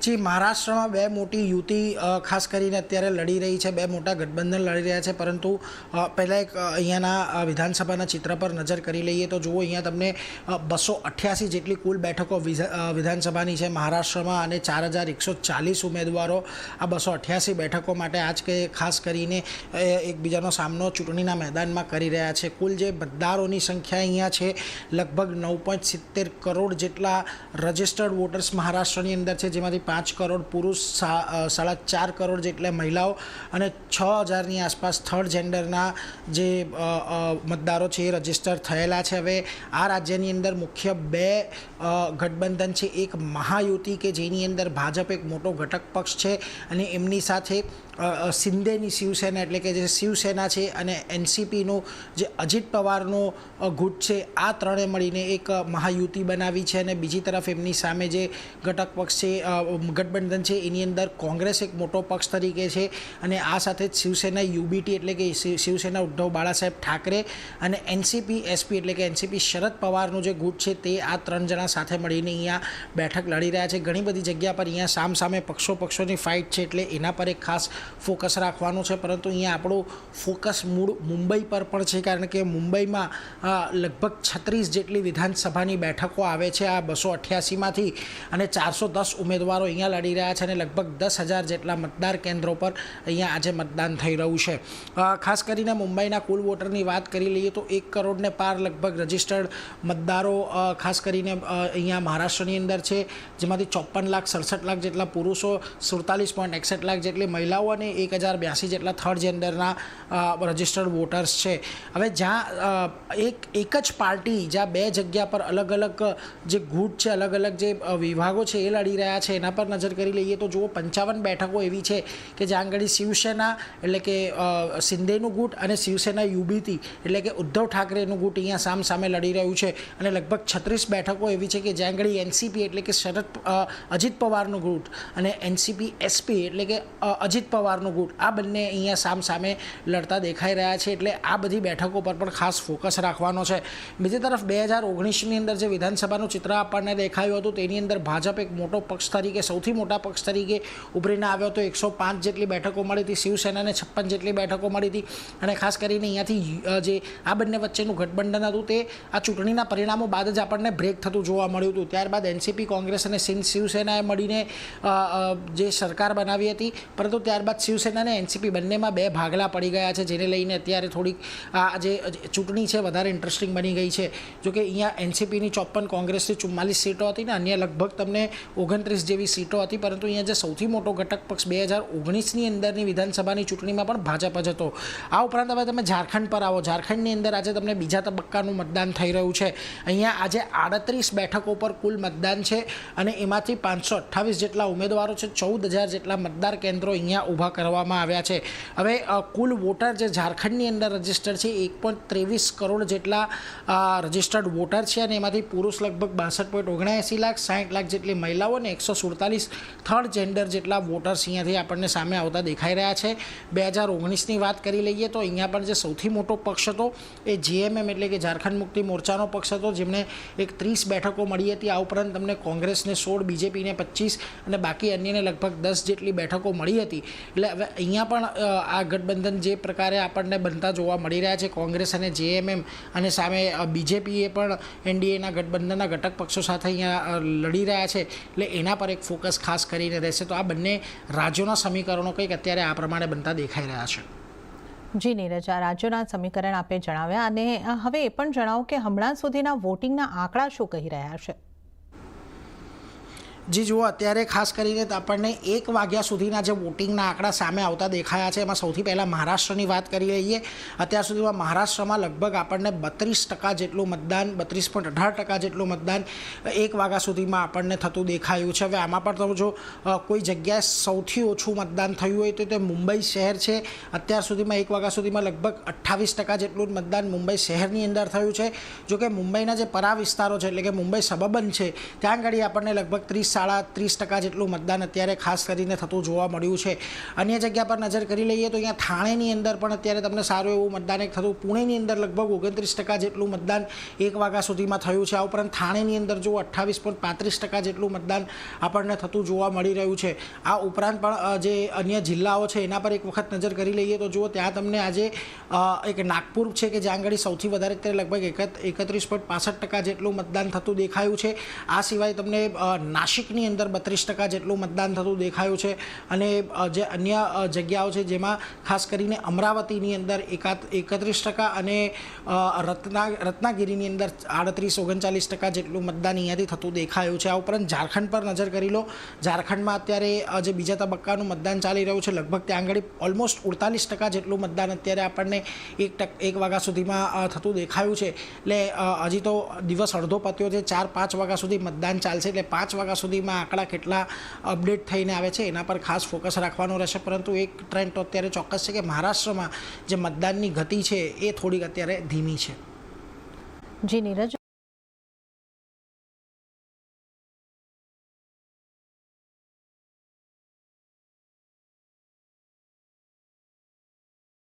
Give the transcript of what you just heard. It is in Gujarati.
જી, મહારાષ્ટ્રમાં બે મોટી યુતિ ખાસ કરીને અત્યારે લડી રહી છે, બે મોટા ગઠબંધન લડી રહ્યા છે. પરંતુ પહેલાં એક અહીંયાના વિધાનસભાના ચિત્ર પર નજર કરી લઈએ તો જુઓ, અહીંયા તમને 288 જેટલી કુલ બેઠકો વિધાનસભાની છે મહારાષ્ટ્રમાં અને 4140 ઉમેદવારો આ 288 બેઠકો માટે આજ કે ખાસ કરીને એકબીજાનો સામનો ચૂંટણીના મેદાનમાં કરી રહ્યા છે. કુલ જે મતદારોની સંખ્યા અહીંયા છે લગભગ 9.70 કરોડ જેટલા રજિસ્ટર્ડ વોટર્સ મહારાષ્ટ્રની અંદર છે, જેમાંથી 5 કરોડ પુરુષ, 4.5 કરોડ જેટલા મહિલાઓ અને 6000ની આસપાસ થર્ડ જેન્ડરના જે મતદારો છે એ રજિસ્ટર થયેલા છે. હવે આ રાજ્યની અંદર મુખ્ય બે ગઠબંધન છે, એક મહાયુતિ કે જેની અંદર ભાજપ એક મોટો ઘટક પક્ષ છે અને એમની સાથે શિંદેની શિવસેના એટલે કે જે શિવસેના છે અને એનસીપીનું જે અજીત પવારનો ગુટ છે, આ ત્રણે મળીને એક મહાયુતિ બનાવી છે. અને બીજી તરફ એમની સામે જે ઘટક પક્ષ છે, ગઠબંધન છે, એની અંદર કોંગ્રેસ એક મોટો પક્ષ તરીકે છે અને આ સાથે જ શિવસેના યુબીટી એટલે કે શિવસેના ઉદ્ધવ બાળાસાહેબ ઠાકરે અને એનસીપી એસપી એટલે કે એનસીપી શરદ પવારનું જે ગુટ છે તે આ ત્રણ જણા સાથે મળીને અહીંયા બેઠક લડી રહ્યા છે. ઘણી બધી જગ્યા પર અહીંયા સામસામે પક્ષોની ફાઇટ છે એટલે એના પર એક ખાસ ફોકસ રાખવાનું છે. પરંતુ અહીંયા આપણું ફોકસ મૂળ મુંબઈ પર પણ છે, કારણ કે મુંબઈમાં લગભગ 36 જેટલી વિધાનસભાની બેઠકો આવે છે આ 288માંથી અને 410 ઉમેદવારો અહીંયા લડી રહ્યા છે અને લગભગ 10,000 જેટલા મતદાર કેન્દ્રો પર અહીંયા આજે મતદાન થઈ રહ્યું છે. ખાસ કરીને મુંબઈના કુલ વોટરની વાત કરી લઈએ તો 1 કરોડને પાર લગભગ રજિસ્ટર્ડ મતદારો ખાસ કરીને અહીંયા મહારાષ્ટ્રની અંદર છે, જેમાંથી 54,67,00,000 જેટલા પુરુષો, 47.61 લાખ જેટલી મહિલાઓ અને 1082 જેટલા થર્ડ જેન્ડરના રજિસ્ટર્ડ વોટર્સ છે. હવે જ્યાં એક જ પાર્ટી જ્યાં બે જગ્યા પર અલગ અલગ જે ગુટ છે, અલગ અલગ જે વિભાગો છે એ લડી રહ્યા છે, એના પર નજર કરી લઈએ તો જુઓ 55 બેઠકો એવી છે કે જ્યાં આગળ શિવસેના એટલે કે શિંદેનું ગુટ અને શિવસેના યુબીટી એટલે કે ઉદ્ધવ ઠાકરેનું ગુટ અહીંયા સામસામે લડી રહ્યું છે. અને લગભગ 36 બેઠકો એવી છે કે જ્યાં આગળ એનસીપી એટલે કે અજીત પવારનું ગુટ અને એનસીપી એસપી એટલે કે અજીત પવારનું ગુટ, આ બંને અહીંયા સામસામે લડતા દેખાઈ રહ્યા છે. એટલે આ બધી બેઠકો પર પણ ખાસ ફોકસ રાખવાનો છે. બીજી તરફ 2019ની અંદર જે વિધાનસભાનું ચિત્ર આપણને દેખાયું હતું તેની અંદર ભાજપ એક મોટો પક્ષ તરીકે, સૌથી મોટા પક્ષ તરીકે ઉભરીને આવ્યો હતો. 105 જેટલી બેઠકો મળી હતી, શિવસેનાને 56 જેટલી બેઠકો મળી હતી. અને ખાસ કરીને અહીંયાથી જે આ બંને વચ્ચેનું ગઠબંધન હતું તે આ ચૂંટણીના પરિણામો બાદ જ આપણને બ્રેક થતું જોવા મળ્યું હતું. ત્યારબાદ એનસીપી, કોંગ્રેસ અને શિવસેનાએ મળીને જે સરકાર બનાવી હતી, પરંતુ ત્યારબાદ શિવસેના અને એનસીપી બંનેમાં બે ભાગલા પડી ગયા છે, જેને લઈને અત્યારે થોડીક આ જે ચૂંટણી છે વધારે ઇન્ટરેસ્ટિંગ બની ગઈ છે. જોકે અહીંયા એનસીપીની 54, કોંગ્રેસની 44 સીટો હતી ને અન્ય લગભગ તમને 29 જેવી સીટો હતી. પરંતુ અહીંયા જે સૌથી મોટો ઘટક પક્ષ 2019ની અંદરની વિધાનસભાની ચૂંટણીમાં પણ ભાજપ જ હતો. આ ઉપરાંત હવે તમે ઝારખંડ પર આવો. ઝારખંડની અંદર આજે તમને બીજા તબક્કાનું મતદાન થઈ રહ્યું છે. અહીંયા આજે 38 બેઠકો પર કુલ મતદાન છે અને એમાંથી 528 જેટલા ઉમેદવારો છે, 14,000 જેટલા મતદાર કેન્દ્રો અહીંયા ઊભા કરવામાં આવ્યા છે. હવે કુલ વોટર જે ઝારખંડની અંદર રજિસ્ટર્ડ છે 1.23 કરોડ જેટલા રજિસ્ટર્ડ વોટર છે અને એમાંથી પુરુષ લગભગ 62.79 લાખ, 60 લાખ જેટલી મહિલાઓ અને 147 થર્ડ જેન્ડર જેટલા વોટર્સ અહીંયાથી આપણને સામે આવતા દેખાઈ રહ્યા છે. 2019ની વાત કરી લઈએ તો અહીંયા પણ જે સૌથી મોટો પક્ષ હતો એ જીએમએમ એટલે કે ઝારખંડ મુક્તિ મોરચાનો પક્ષ હતો, જેમને એક 30 બેઠકો મળી હતી. આ ઉપરાંત તમને કોંગ્રેસને 16, બીજેપીને 25 અને બાકી અન્યને લગભગ 10 જેટલી બેઠકો મળી હતી. એટલે હવે અહીંયા પણ આ ગઠબંધન જે પ્રકારે આપણને બનતા જોવા મળી રહ્યા છે, કોંગ્રેસ અને જેએમએમ અને સામે બીજેપીએ પણ એનડીએના ગઠબંધનના ઘટક પક્ષો સાથે અહીંયા લડી રહ્યા છે. એટલે એના પર એક ફોકસ ખાસ કરીને રહેશે. તો આ બંને રાજ્યોના સમીકરણો કંઈક અત્યારે આ પ્રમાણે બનતા દેખાઈ રહ્યા છે. જી નીરજ, આ રાજ્યોના સમીકરણ આપે જણાવ્યા અને હવે એ પણ જણાવો કે હમણાં સુધીના વોટિંગના આંકડા શું કહી રહ્યા છે? જી જુઓ, અત્યારે ખાસ કરીને આપણને 1 વાગ્યા સુધીના જે વોટિંગના આંકડા સામે આવતા દેખાયા છે. એમાં સૌથી પહેલાં મહારાષ્ટ્રની વાત કરી લઈએ. અત્યાર સુધીમાં મહારાષ્ટ્રમાં લગભગ આપણને 32% જેટલું મતદાન, 32.18% જેટલું મતદાન 1 વાગ્યા સુધીમાં આપણને થતું દેખાયું છે. હવે આમાં પણ તમે જો કોઈ જગ્યાએ સૌથી ઓછું મતદાન થયું હોય તો તે મુંબઈ શહેર છે. અત્યાર સુધીમાં 1 વાગ્યા સુધીમાં લગભગ 28% જેટલું મતદાન મુંબઈ શહેરની અંદર થયું છે. જોકે મુંબઈના જે પરા વિસ્તારો છે એટલે કે મુંબઈ સબર્બન છે ત્યાં આગળ આપણને લગભગ 30 30% જેટલું મતદાન અત્યારે ખાસ કરીને થતું જોવા મળ્યું છે. અન્ય જગ્યા પર નજર કરી લઈએ તો અહીંયા થાણેની અંદર પણ અત્યારે તમને સારું એવું મતદાન એક થતું. પુણેની અંદર લગભગ 29% જેટલું મતદાન 1 વાગ્યા સુધીમાં થયું છે. આ ઉપરાંત થાણેની અંદર જો 28.35% જેટલું મતદાન આપણને થતું જોવા મળી રહ્યું છે. આ ઉપરાંત પણ જે અન્ય જિલ્લાઓ છે એના પર એક વખત નજર કરી લઈએ તો જુઓ ત્યાં તમને આજે એક નાગપુર છે કે જ્યાં આગળ સૌથી વધારે અત્યારે લગભગ 31.65% જેટલું મતદાન થતું દેખાયું છે. આ સિવાય તમને નાસિકની અંદર 32% જેટલું મતદાન થતું દેખાયું છે. અને જે અન્ય જગ્યાઓ છે જેમાં ખાસ કરીને અમરાવતીની અંદર 31% અને રત્નાગીરીની અંદર 38-39% જેટલું મતદાન અહીંયાથી થતું દેખાયું છે. આ ઉપરાંત ઝારખંડ પર નજર કરી લો. ઝારખંડમાં અત્યારે જે બીજા તબક્કાનું મતદાન ચાલી રહ્યું છે લગભગ ત્યાં આગળ ઓલમોસ્ટ 48% જેટલું મતદાન અત્યારે આપણને 1 વાગ્યા સુધીમાં થતું દેખાયું છે. એટલે હજી તો દિવસ અડધો પત્યો છે. 4-5 વાગ્યા સુધી મતદાન ચાલશે. એટલે 5 વાગ્યા સુધીમાં આંકડા કેટલા અપડેટ થઈને આવે છે એના પર ખાસ ફોકસ રાખવાનો રહેશે. પરંતુ એક ટ્રેન્ડ તો અત્યારે ચોક્કસ છે કે મહારાષ્ટ્રમાં જે મતદાનની ગતિ છે એ થોડીક અત્યારે ધીમી છે. જી નીરજ.